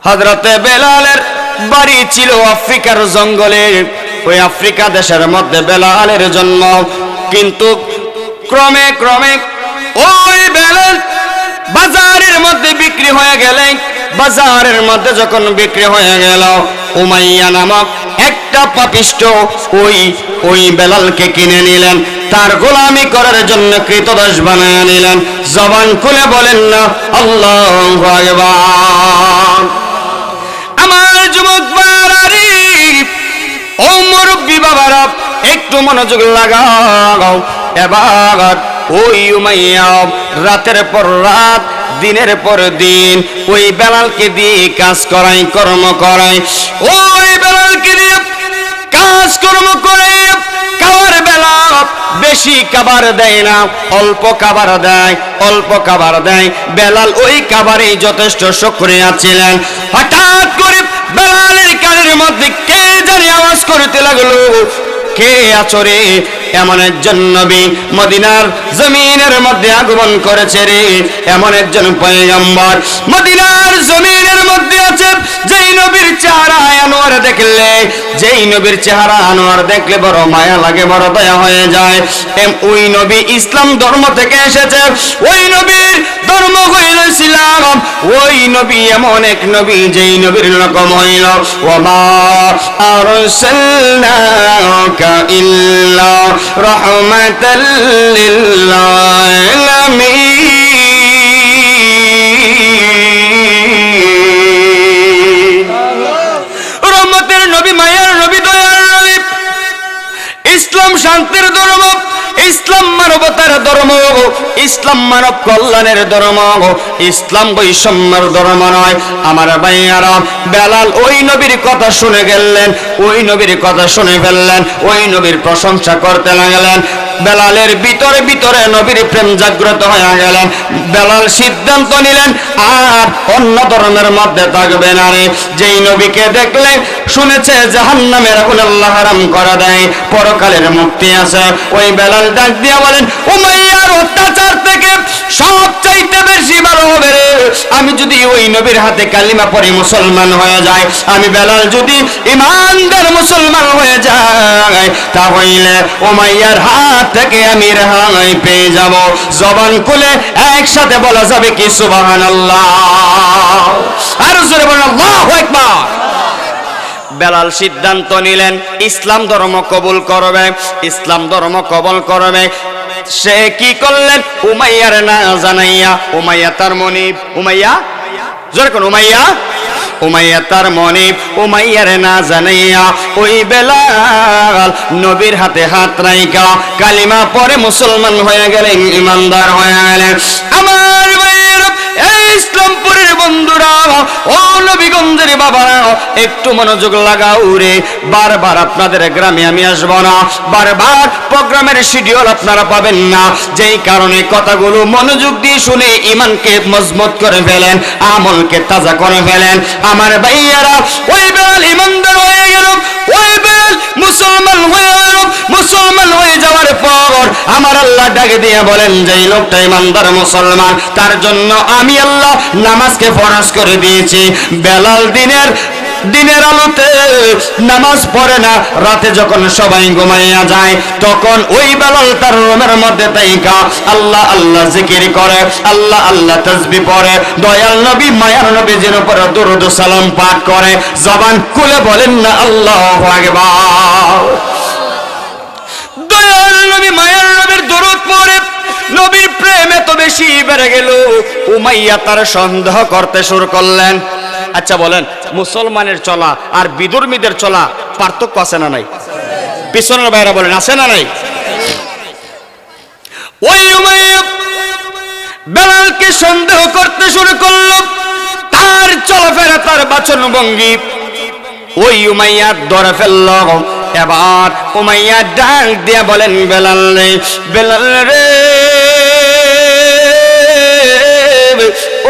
হযরতে বেলালের বাড়ি ছিল আফ্রিকার জঙ্গলে। ওই আফ্রিকা দেশের মধ্যে বেলালের জন্ম। কিন্তু ক্রমে ক্রমে ওই বেলাল বাজারের মধ্যে বিক্রি হয়ে গেলেন। বাজারের মধ্যে যখন বিক্রি হয়ে গেল, উমাইয়া নামক একটা পাপিষ্ঠ ওই বেলালকে কিনে নিলেন, তার গোলামি করার জন্য কৃতদাস বানায় নিলেন। জবান খুলে বলেন না আল্লাহু আকবার। আমার যুবক বাড়ারি ও মুরব্বি বাবারা, একটু মনোযোগ লাগাও। এবার ওই উমাইয়া রাতের পর রাত, দিনের পর দিন ওই বেলালকে দিয়ে কাজ করাই, কর্ম করাই। ওই বেলালকে দিয়ে কাজ কর্ম করে খাওয়ার বেলা বেশি খাবার দেয় না, অল্প খাবার দেয়, অল্প খাবার দেয়। বেলাল ওই খাবারেই যথেষ্ট শুকরিয়া ছিলেন। হঠাৎ করে বেলালের কানের মধ্যে কে জানি আওয়াজ করতে লাগলো, কে আছো রে? এমন একজন নবী মদিনার জমিনের মধ্যে আগমন করেছে রে, এমন একজন পয়গম্বর মদিনার জমিনের মধ্যে আছে, যেই নবীর চেহারা আনোয়ার দেখলে, যেই নবীর চেহারা আনোয়ার দেখলে বড় মায়া লাগে, বড় দয়া হয়ে যায়। ওই নবী ইসলাম ধর্ম থেকে এসেছে, ওই নবীর ধর্ম হইল ইসলাম। ওই নবী এমন এক নবী, যেই নবীর রকম হইল ওয়া আরসালনাকা ইল্লা রাহমাতাল লিল আলামিন। রহমতের নবী, মায়ার নবী, দয়ার নবী। ইসলাম শান্তির ধর্ম, ইসলাম মানবতার ধর্ম, ইসলাম মানব কল্যাণের ধর্ম, ইসলাম বৈষম্যের ধর্ম নয়। আমার ভাইয়ারা, বেলাল ওই নবীর কথা শুনে গেলেন, ওই নবীর কথা শুনে ফেললেন, ওই নবীর প্রশংসা করতে লাগলেন। বেলালের ভিতরে ভিতরে নবীর প্রেম জাগ্রত হয়ে গেলেন। বেলাল সিদ্ধান্ত নিলেন আর অন্য ধর্মের মধ্যে থাকবে না রে। যেই নবীকে দেখলে শুনেছে জাহান্নামের আগুন আল্লাহ হারাম করে দেয়, পরকালের মুক্তি আছে, ওই বেলাল ডাক দিয়া বলেন, উমাইয়ার অত্যাচার থেকে সবচাইতে বেশি ভালো হবে রে আমি যদি ওই নবীর হাতে কালিমা পড়ে মুসলমান হয়ে যায়, আমি বেলাল যদি ইমানদার মুসলমান হয়ে যায়, তাহলে উমাইয়ার হাত থেকে আমি রেহাই পেয়ে যাব। জবান খুলে একসাথে বলা যাবে কি সুবহানাল্লাহ, আর জোরে বলেন আল্লাহু আকবার। বেলাল সিদ্ধান্ত নিলেন ইসলাম ধর্ম কবুল করবে, ইসলাম ধর্ম কবুল করবে। সে কি করলেন? উমাইয়ার না জানাইয়া, উমাইয়া তার মনিব, উমাইয়া জোরে কোন উমাইয়া, উমাইয়া তার মনিব, উমাইয়ার না জানাইয়া ওই বেলাল নবীর হাতে হাত রাইখা কালিমা পরে মুসলমান হয়ে গেলেন, ইমানদার হয়ে গেলেন। আমার ভাইয়েরা, এই ইসলামপুরের বন্ধুরা, ও নবীগঞ্জের বাবারা, একটু মনোযোগ লাগাও রে। বারবার আপনাদের গ্রামে আমি আসব না, বারবার প্রোগ্রামের শিডিউল আপনারা পাবেন না, যেই কারণে কথাগুলো মনোযোগ দিয়ে শুনে ইমানকে মজবুত করে ফেলেন, আমলকে তাজা করে ফেলেন। আমার ভাইয়ারা, ওই বেলাল ইমানদার হয়ে গেল, ওই বেলাল মুসলমান হয়ে গেল। মুসলমান হয়ে যাওয়ার পর আমার আল্লাহ ডাকে দিয়ে বলেন, যেই লোকটা ইমানদার মুসলমান, তার জন্য আমি আল্লাহ নামাজকে ফরজ করে দিয়েছি। বেলাল দিনের আলোতে নামাজ পড়ে না, রাতে যখন সবাই ঘুমাইয়া যায় তখন ওই বেলাল তার রুমের মধ্যে তাইকা আল্লাহ আল্লাহ জিকির করে, আল্লাহ আল্লাহ তাসবিহ পড়ে, দয়াল নবী মায়ার নবীজির উপর দরুদ ও সালাম পাঠ করে। জবান খুলে বলেন না আল্লাহু আকবার। দয়াল নবী মায়ার নবীর দরুদ পড়ে নবীর প্রেম এত বেশি বেড়ে গেল, উমাইয়া তার সন্দেহ করতে শুরু করলেন। আচ্ছা বলেন, মুসলমানের চলা আর বিধর্মীদের চলা পার্থক্য আছে না নাই? পিছনের ভাইরা বলেন, আছে না নাই? ওই উমাইয়া বেলালকে সন্দেহ করতে শুরু করলো, তার চলাফেরা, তার বাচন ভঙ্গি ওই উমাইয়া ধরে ফেলল। এবার উমাইয়া ডাক দিয়া বলেন, বেলাল রে, বেলাল রে,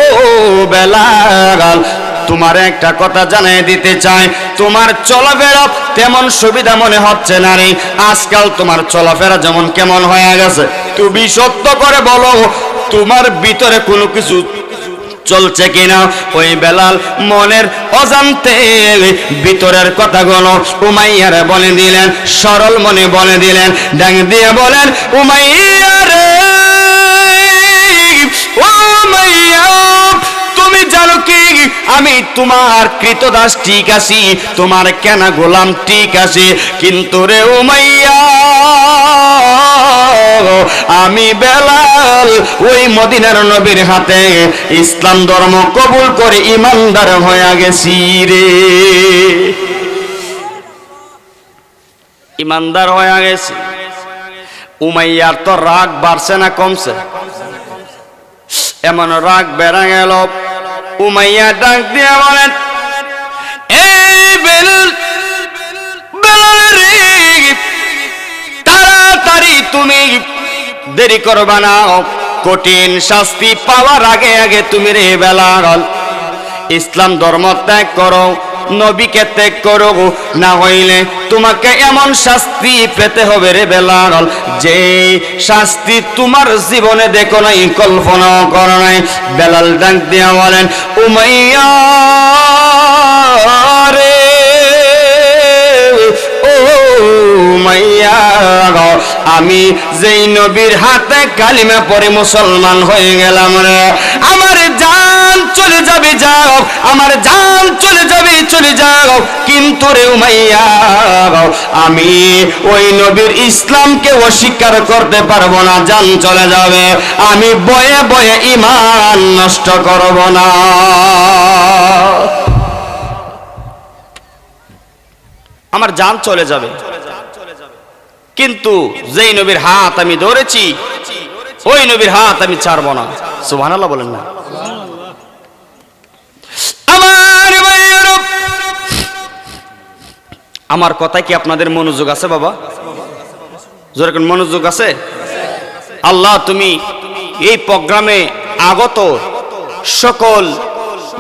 ও বেলাল, তোমার একটা কথা জানিয়ে দিতে চাই, তোমার চলাফেরা তেমন সুবিধা মনে হচ্ছে না রে। আজকাল তোমার চলাফেরা যেমন কেমন হয়ে গেছে, তুমি সত্য করে বলো, তোমার ভিতরে কোনো কিছু চলছে কিনা। ওই বেলাল মনের অজান্তে ভিতরের কথাগুলো উমাইয়ারে বলে দিলেন, সরল মনে বলে দিলেন, ডাক দিয়ে বলেন, উমাইয়া রে, ও উমাইয়া, তুমি জানো কি আমি তোমার কৃতদাস ঠিক আছি, তোমার কেনা গোলাম ঠিক আছে, কিন্তু রে উমাইয়া আমি বেলাল ওই মদিনার নবীর হাতে ইসলাম ধর্ম কবুল করে ইমানদার হয়ে গেছি রে, ইমানদার হয়ে গেছি। উমাইয়ার তো রাগ বাড়ছে না কমছে? এমন রাগ বেড়ে গেল। উমাইয়া ডাক দিয়ে বলেন, এই বেলাল, বেলাল রে, তাড়াতাড়ি তুমি দেরি করবা না, কঠিন শাস্তি পাওয়ার আগে আগে তুমি রে বেলাল ইসলাম ধর্ম ত্যাগ করো, নবীকে ত্যাগ করো, না হইলে তোমাকে এমন শাস্তি পেতে হবে রে বেলাল, যে শাস্তি তোমার জীবনে দেখো নাই, কল্পনা করো নাই। বেলাল ডাক দিয়া বলেন, উমাইয়া রে, ও উমাইয়া, আমি যেই নবীর হাতে কালিমা পড়ে মুসলমান হয়ে গেলাম রে, আমার জান চলে যাবে যাও, আমার জান চলে যাবে চলে যাও, কিন্তু রে উমাইয়া আমি ওই নবীর ইসলামকে অস্বীকার করতে পারবো না, জান চলে যাবে, আমি বয়ে বয়ে ঈমান নষ্ট করব না। আমার জান চলে যাবে, কিন্তু যেই নবীর হাত আমি ধরেছি ওই নবীর হাত আমি ছাড়বো না। সুবহানাল্লাহ বলেন না? আমার কথায় কি আপনাদের মনোযোগ আছে বাবা? জোরে কোন মনোযোগ আছে? আল্লাহ তুমি এই প্রোগ্রামে আগত সকল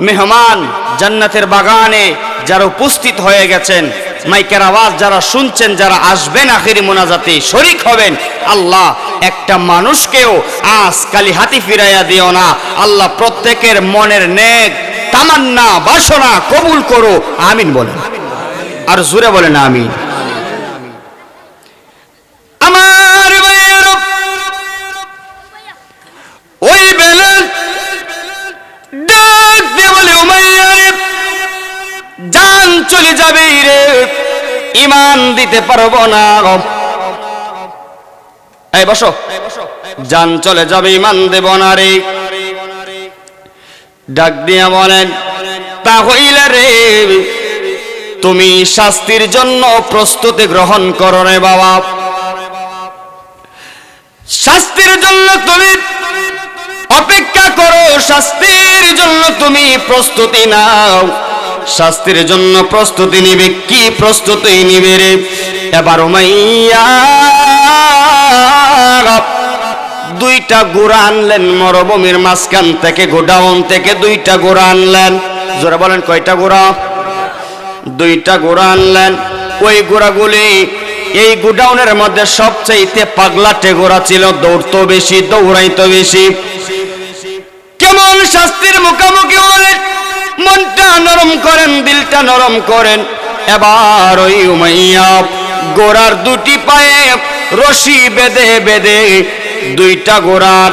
মেহমান, জান্নাতের বাগানে যারা উপস্থিত হয়ে গেছেন, মাইকের আওয়াজ যারা শুনছেন, যারা আসবেন আখিরি মোনাজাতে শরীক হবেন, আল্লাহ একটা মানুষকেও আজ কালি হাতি ফিরাইয়া দিও না। আল্লাহ প্রত্যেকের মনের নেক তামান্না বাসনা কবুল করো, আমিন বলেন, আর জোরে বলেন আমিন। আমার ভাইয়ের ওই বেলাল ডাক দিয়ে বলে, উমাইয়া রে, জান চলে যাবে রে, ঈমান দিতে পারবো না। এই বসো, জান চলে যাবে, ঈমান দেব না রে। ডাক দিয়া বলেন, তা হইলে রে তুমি শাস্তির জন্য প্রস্তুতি গ্রহণ করো রে বাবা, শাস্তির জন্য তুমি অপেক্ষা করো, শাস্তির জন্য তুমি প্রস্তুতি নাও। শাস্তির জন্য প্রস্তুতি নিবে, কি প্রস্তুতি নিবে রে? এবার উমাইয়া দুইটা ঘোড়া আনলেন মরুভূমির মাঝখান থেকে, গোডাউন থেকে দুইটা ঘোড়া আনলেন। জোরে বলেন, কয়টা ঘোড়া? দুইটা ঘোড়া আনলেন। ওই ঘোড়াগুলি এই গোডাউনের মধ্যে সবচেয়ে পাগলাটে ঘোড়া ছিল, দৌড়তো বেশি, দৌড়াইতো বেশি। কেমন শাস্তির মুখোমুখি হলেন, মনটা নরম করেন, দিলটা নরম করেন। এবার ওই উমাইয়া ঘোড়ার দুটি পায়ে রশি বেঁধে বেঁধে দুইটা ঘোড়ার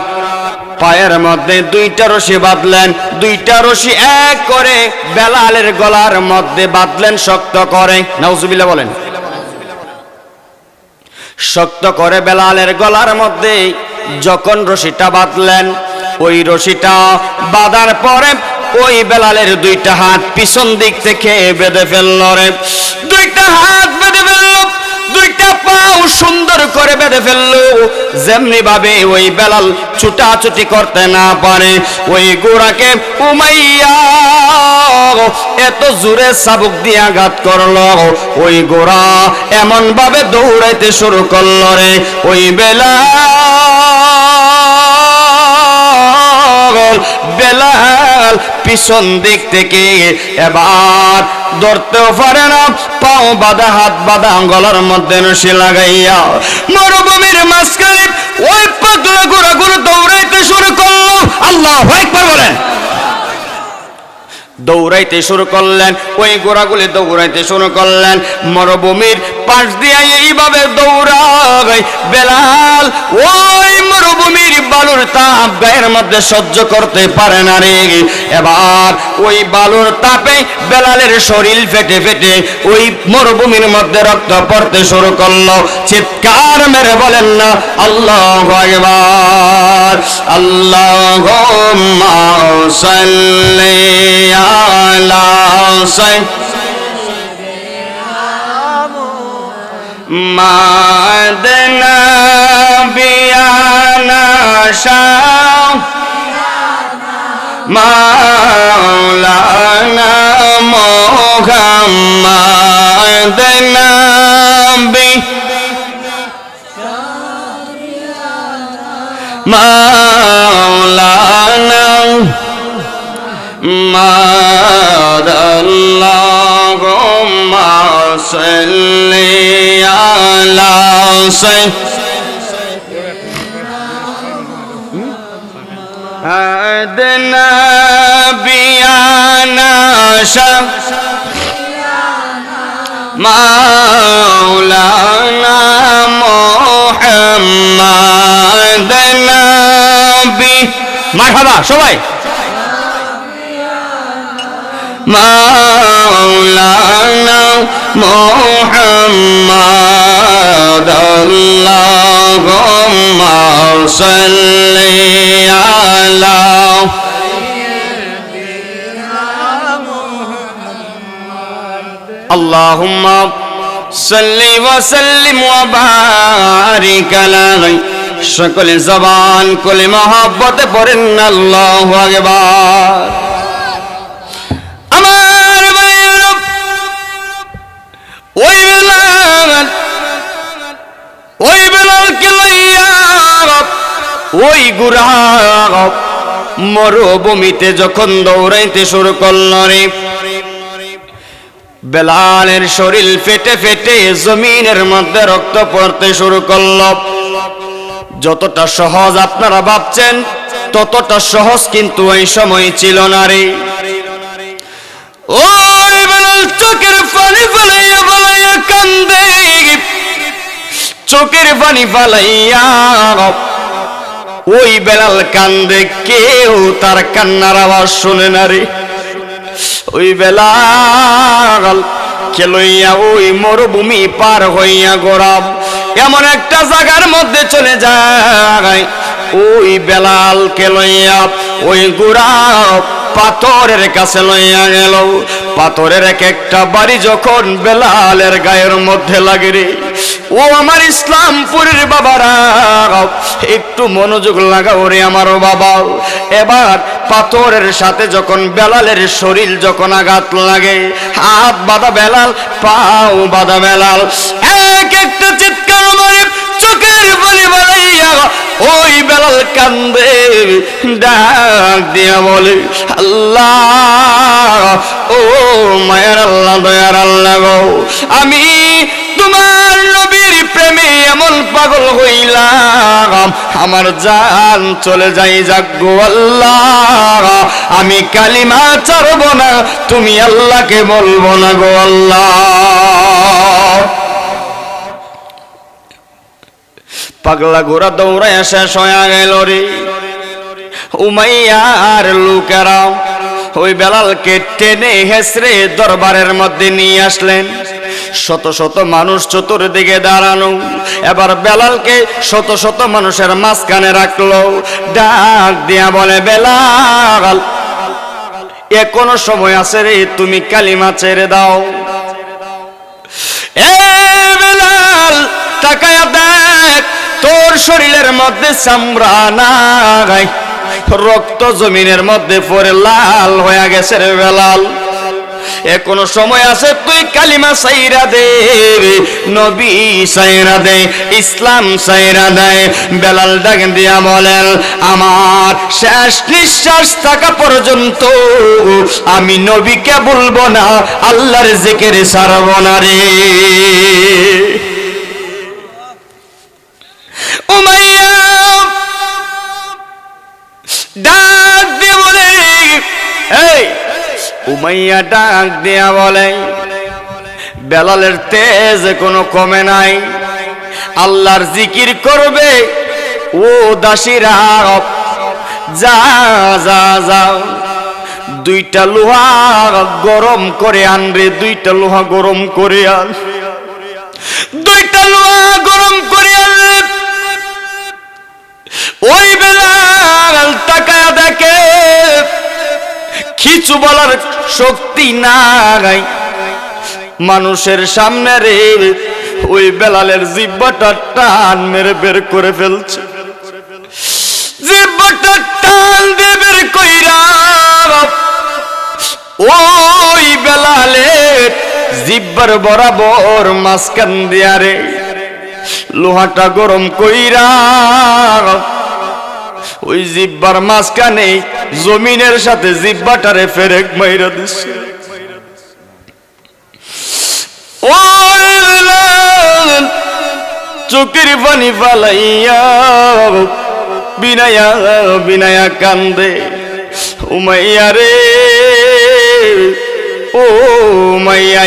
পায়ের মধ্যে দুইটা রশি বাঁধলেন। দুইটা রশি এক করে বেলালের গলার মধ্যে বাঁধলেন শক্ত করে। নাউজুবিল্লাহ বলেন। শক্ত করে বেলালের গলার মধ্যে যখন রশিটা বাঁধলেন, ওই রশিটা বাঁধার পরে ওই বেলালের দুইটা হাত পিছন দিক থেকে বেঁধে ফেলল রে। দুইটা হাত বেঁধে ফেলল, দুইটা পাও সুন্দর করে বেঁধে ফেললো, যেমনি ভাবে ওই বেলাল ছুটাছুটি করতে না পারে। ওই ঘোড়াকে উমাইয়া এত জোরে চাবুক দিয়ে আঘাত করলো, ওই ঘোড়া এমন ভাবে দৌড়াইতে শুরু করলো রে। ওই বেলাল পিছন দিক থেকে এবার ধরতেও পারে না, পাও বাঁধা, হাত বাঁধা, গলার মধ্যে রশি লাগাইয়া মরুভূমির মাঝখানে ওই পাগলা ঘোড়াগুলো দৌড়াইতে শুরু করলো। আল্লাহু আকবার বলেন। দৌড়াইতে শুরু করলেন, ওই ঘোড়াগুলি দৌড়াইতে শুরু করলেন। মরুভূমির পাশ দিয়ে এইভাবে দৌড়ায় বেলাল ওই মরুভূমির বালুর তাপ গায়ের মধ্যে সহ্য করতে পারে না রে। এবার ওই বালুর তাপে বেলালের শরীর ফেটে ফেটে ওই মরুভূমির মধ্যে রক্ত পড়তে শুরু করলো। চিৎকার মেরে বলেন না আল্লাহু আকবার। আল্লাহুম্মা সাল্লি আলা সাইয়্যিদিনা বিয়ানা শাহ মাওলানা মুহাম্মদ নবী মাওলানা আল্লাহুম্মা সাল্লি আলা সাইয়্যিদিনা বিয়ানা শাহ মাওলানা মুহাম্মদ নবী। মারহাবা সবাই। মাওলানা মুহাম্মদ আল্লাহুম্মা সাল্লি আলা আল্লাহুম্মা সাল্লি ওয়া সাল্লিম ওয়া বারিক আলাইহি। সকলে জবান খুলে মহব্বতে পড়েন আল্লাহু আকবার। আমার ভাইয়েরা, ওই বেলালকে লইয়া ওই গুরা মরুভূমিতে যখন দৌড়াইতে শুরু করল রে, বেলালের শরীর ফেটে ফেটে জমিনের মধ্যে রক্ত পড়তে শুরু করল। যতটা সহজ আপনারা ভাবছেন ততটা সহজ কিন্তু এই সময় ছিল না রে। ওই বেলাল চোখের পানি ফালাইয়া ফালাইয়া কান্দে, চোখের পানি ফালাইয়া ওই বেলাল কান্দে, কেউ তার কান্নার আওয়াজ শুনে না রে। ওই বেলাল কে লইয়া ওই মরুভূমি পার হইয়া গোরাম এমন একটা জায়গার মধ্যে চলে যায়। ওই বেলাল কে লইয়া ওই গোরাম পাথরের কাছে লইয়া গেল। পাথরের এক একটা বাড়ি যখন বেলালের গায়ের মধ্যে লাগে রে, ও আমার ইসলামপুরের বাবারা একটু মনোযোগ লাগাও রে আমার বাবা। এবার পাথরের সাথে যখন বেলালের শরীর যখন আঘাত লাগে, হাত বাঁধা বেলাল, পাও বাঁধা বেলাল, এক একটা চিৎকার মারে চোখের পানি বাড়াইয়া ওই বেলাল কান্দে, ডাক দিয়া বলে আল্লাহ, ও মায়ের আল্লাহ, দয়ার আল্লাহ গো, আমি তোমার নবীর প্রেমে এমন পাগল হইলাম, আমার জান চলে যাই যাক গো আল্লাহ, আমি কালিমা ছাড়ব না, তুমি আল্লাহকে বলবো না গো আল্লাহ। পাগলা ঘোড়া দৌড়ায় শেষ হয়ে গেল রে। উমাইয়ার লোকেরা ওই বেলালকে টেনে হেসড়ে দরবারের মধ্যে নিয়ে আসলেন। শত শত মানুষ চতুর্দিকে দাঁড়ানো, এবার বেলালকে শত শত মানুষের মাঝখানে রাখলো, ডাক দিয়া বলে বেলাল, এখনো সময় আছে রে, তুমি কালিমা ছেড়ে দাও। এ বেলাল, তাকায়া দেখ, তোর শরীরের মধ্যে চামড়া নাই, রক্ত জমিনের মধ্যে পড়ে লাল হয়ে গেছে রে বেলাল, এখনো সময় আছে, তুই কালিমা সাইরা দে, নবী সাইরা দে, ইসলাম সাইরা দে। বেলাল ডাক দিয়া বলেন, আমার শেষ নিঃশ্বাস থাকা পর্যন্ত আমি নবীকে বলবো না, আল্লাহর জিকির ছাড়ব না রে। উমাইয়া ডাক দিয়ে বলে, এই উমাইয়া ডাক দিয়া বলে, বেলালের তেজ কোনো কমে নাই, আল্লাহর জিকির করবে ও দাসীরা, যা যা যাও, দুইটা লোহা গরম করে আন রে, দুইটা লোহা গরম করে আন, দুইটা লোহা গরম করে আন রে। ওই বেলাল তাকায়া দেখে কিছু বলার শক্তি নাই মানুষের সামনে রে। ওই বেলালের জিহ্বাটা টান মেরে বের করে ফেলছে, জিহ্বাটা টান দিয়ে বের কইরা ওই বেলালের জিহ্বার বরাবর মাঝখান দিয়া রে লোহাটা গরম কইরা ওই জিহ্বার মাঝখানে জমিনের সাথে জিহ্বাটারে ফেরেক মাইরা দিচ্ছে। চোখের পানি ফালাইয়া বিনায়া বিনায়া কান্দে, উমাইয়া রে ও উমাইয়া,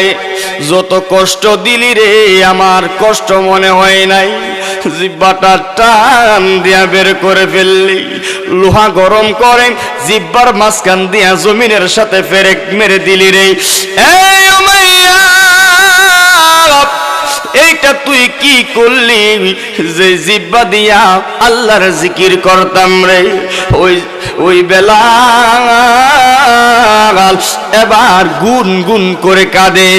যত কষ্ট দিলি রে আমার কষ্ট মনে হয় নাই, জিহ্বাটা টান দিয়া বের করে ফেললি, লোহা গরম করে জিহ্বার মাঝখান দিয়া জমিনের সাথে ফেরেক মেরে দিলি রে। এই উমাইয়া, এইটা তুই কি করলি? যে জিহ্বা দিয়া আল্লাহর জিকির করতাম রে। ওই বেলাল এবার গুন গুন করে কাঁদে,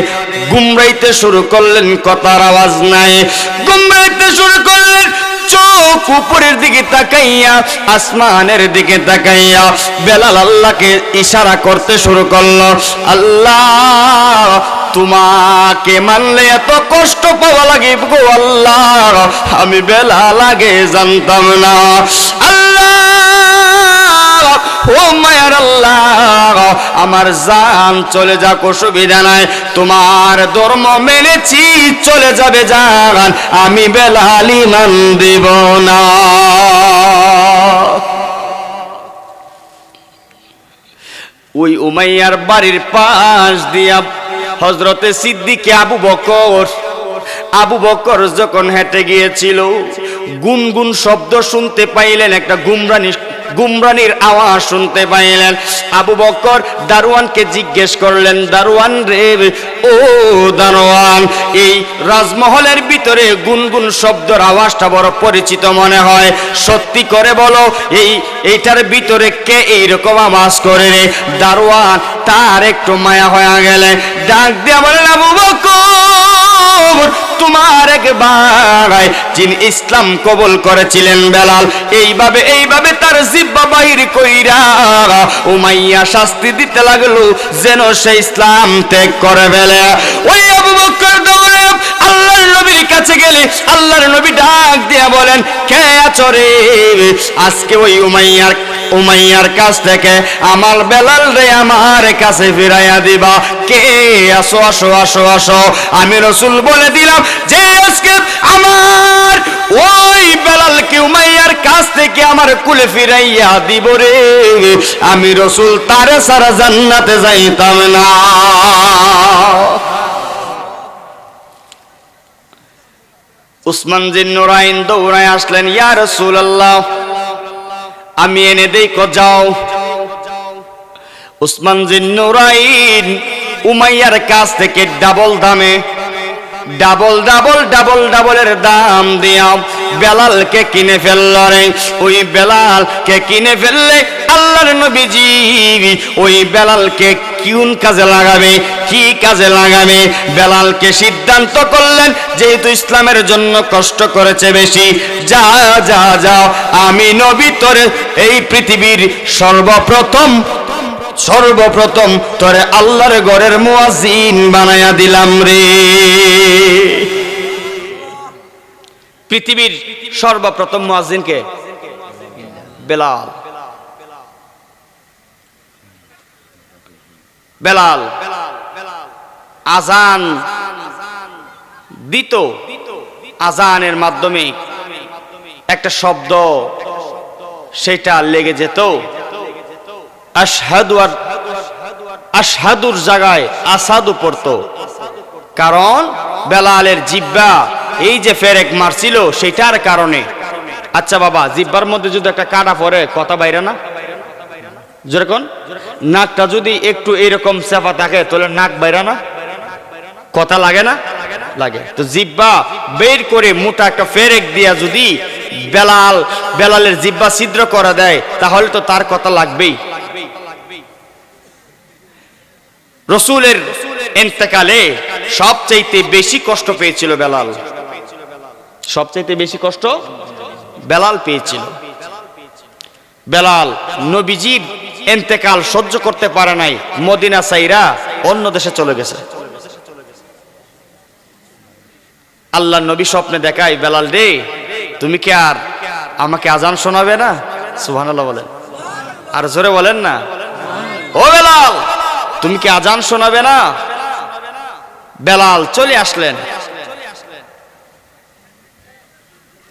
গুমরাইতে শুরু করলেন, কথার আওয়াজ নাই, গুমরাইতে শুরু করলেন। চোখ উপরের দিকে তাকাইয়া, আসমানের দিকে তাকাইয়া বেলাল আল্লাহকে ইশারা করতে শুরু করলো, আল্লাহ তোমাকে মানলে এত কষ্ট পাওয়া লাগে গো আল্লাহ, আমি বেলাল আগে জানতাম না। আল্লাহ ও মায়ার আল্লাহ, আমার জান চলে যাক অসুবিধা নাই, তোমার ধর্ম মেনেছি, চলে যাবে জান, আমি বেলাল ঈমান দেব না। ওই উমাইয়ার বাড়ির পাশ দিয়া হযরতে সিদ্দিক আবু বকর যখন হেঁটে গিয়েছিল, গুনগুন শব্দ শুনতে পাইলেন, একটা গুমরানির আওয়াজ শুনতে পাইলেন। আবু বকর দারোয়ানকে জিজ্ঞেস করলেন, দারোয়ান রে ও দারোয়ান, এই রাজমহলের ভিতরে গুনগুন শব্দের আওয়াজটা বড় পরিচিত মনে হয়, সত্যি করে বলো এইটার ভিতরে কে এইরকম আওয়াজ করে রে? দারোয়ান তার একটু মায়া হয়ে গেলে ডাক দিয়ে বলেন, আবু বকর, তোমার এক ভাই যিনি ইসলাম কবুল করেছিলেন বেলাল, এইভাবে তার জিহ্বা বাহির কইরা উমাইয়া শাস্তি দিতে লাগলো যেন সে ইসলাম ত্যাগ করে ফেলে। ওই আবু বকর দৌড়ে আল্লাহর নবীর কাছে গেলে আল্লাহর নবী ডাক দিয়া বলেন, কে আছো রে? আজকে ওই উমাইয়ার কাছ থেকে আমার বেলাল রে আমার কাছে ফিরাইয়া দিবা। কে আসো আসো আসো আসো। আমি রাসূল বলে দিলাম যে আজকে আমার ওই বেলালকে উমাইয়ার কাছ থেকে আমার কুলে ফিরাইয়া দিব রে, আমি রাসূল তারে সারা জান্নাতে যাইতাম না। উসমান জিন নুরাইন দৌড়ায় আসলেন, ইয়া রাসূলুল্লাহ, আমি এনে দেই, যাও। উসমান জিন নুরাইন উমাইয়ার কাছ থেকে ডাবলের দাম দিয়া বেলালকে কিনে ফেলল রে। ওই বেলালকে কিনে ফেললে আল্লাহর নবীজি ওই বেলালকে কোন কাজে লাগাবে, কি কাজে লাগাবে? বেলালকে সিদ্ধান্ত করলেন, যেহেতু ইসলামের জন্য কষ্ট করেছে বেশি, যাও আমি নবী তোরে এই পৃথিবীর সর্বপ্রথম তোরে আল্লাহর ঘরের মুয়াজ্জিন বানায়া দিলাম রে। পৃথিবীর সর্বপ্রথম মুয়াজ্জিন কে? বেলাল আজান দিত, আজানের মাধ্যমে একটা শব্দ সেটা লেগে যেত, আশহাদুর জায়গায় আসাদু পড়তো, কারণ বেলালের জিব্বা এই যে ফেরেক মারছিল সেটার কারণে। আচ্ছা বাবা, জিব্বার মধ্যে যদি একটা কাটা পড়ে কথা বাইরে না? যেরকম নাকটা যদি একটু এরকম চাপা থাকে তাহলে নাক বাইরে না? কথা লাগে না? লাগে। তো জিব্বা বের করে মোটা একটা ফেরেক দিয়া যদি বেলালের জিব্বা ছিদ্র করা দেয় তাহলে তো তার কথা লাগবেই। রাসূলের ইন্তেকালে সবচাইতে বেশি কষ্ট পেয়েছিল বেলাল, সবচাইতে বেশি কষ্ট বেলাল পেয়েছিল। বেলাল নবীজির ইন্তেকাল সহ্য করতে পারে নাই, মদিনা ছাইরা অন্য দেশে চলে গেছে। আল্লাহ নবী স্বপ্নে দেখায়, বেলাল রে তুমি কি আর আমাকে আজান শোনাবে না? সুবহানাল্লাহ বলেন, আর জোরে বলেন না। ও বেলাল তুমি কি আজান শোনাবে না? বেলাল চলে আসলেন।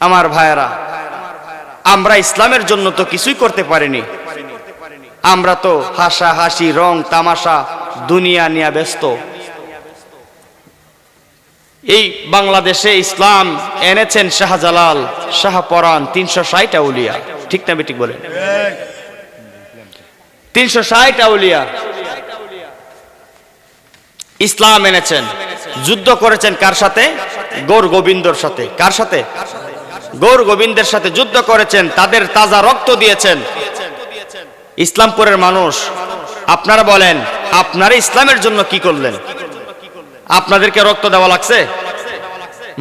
আমার ভাইয়েরা, আমরা ইসলামের জন্য তো কিছুই করতে পারিনি, আমরা তো হাসা হাসি রং তামাশা দুনিয়া নিয়ে ব্যস্ত। এই বাংলাদেশে ইসলাম এনেছেন শাহজালাল, শাহপরান, 360 আউলিয়া, ঠিক না বেঠিক বলেন? 360 আউলিয়া ইসলাম এনেছেন। যুদ্ধ করেছেন কার সাথে? গৌর গোবিন্দর সাথে। কার সাথে? গৌর গোবিন্দের সাথে যুদ্ধ করেছেন, তাদের তাজা রক্ত দিয়েছেন। ইসলামপুরের মানুষ, আপনারা বলেন আপনারা ইসলামের জন্য কি করলেন? আপনাদেরকে রক্ত দেওয়া লাগছে?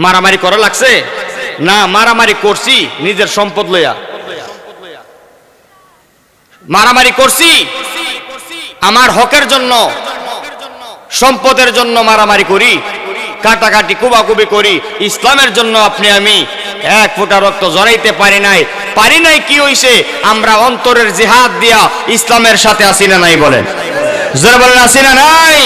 মারামারি করা লাগছে? না, মারামারি করছি নিজের সম্পদ লইয়া, মারামারি করছি আমার হকের জন্য, সম্পদের জন্য মারামারি করি, কাটাকাটি কুবাকুবি করি। ইসলামের জন্য আপনি আমি এক ফোঁটা রক্ত জড়াইতে পারি নাই। কি হইছে? আমরা অন্তরের জিহাদ দিয়া ইসলামের সাথে আসি না নাই? বলেন, জোরে বলেন, আসি না নাই?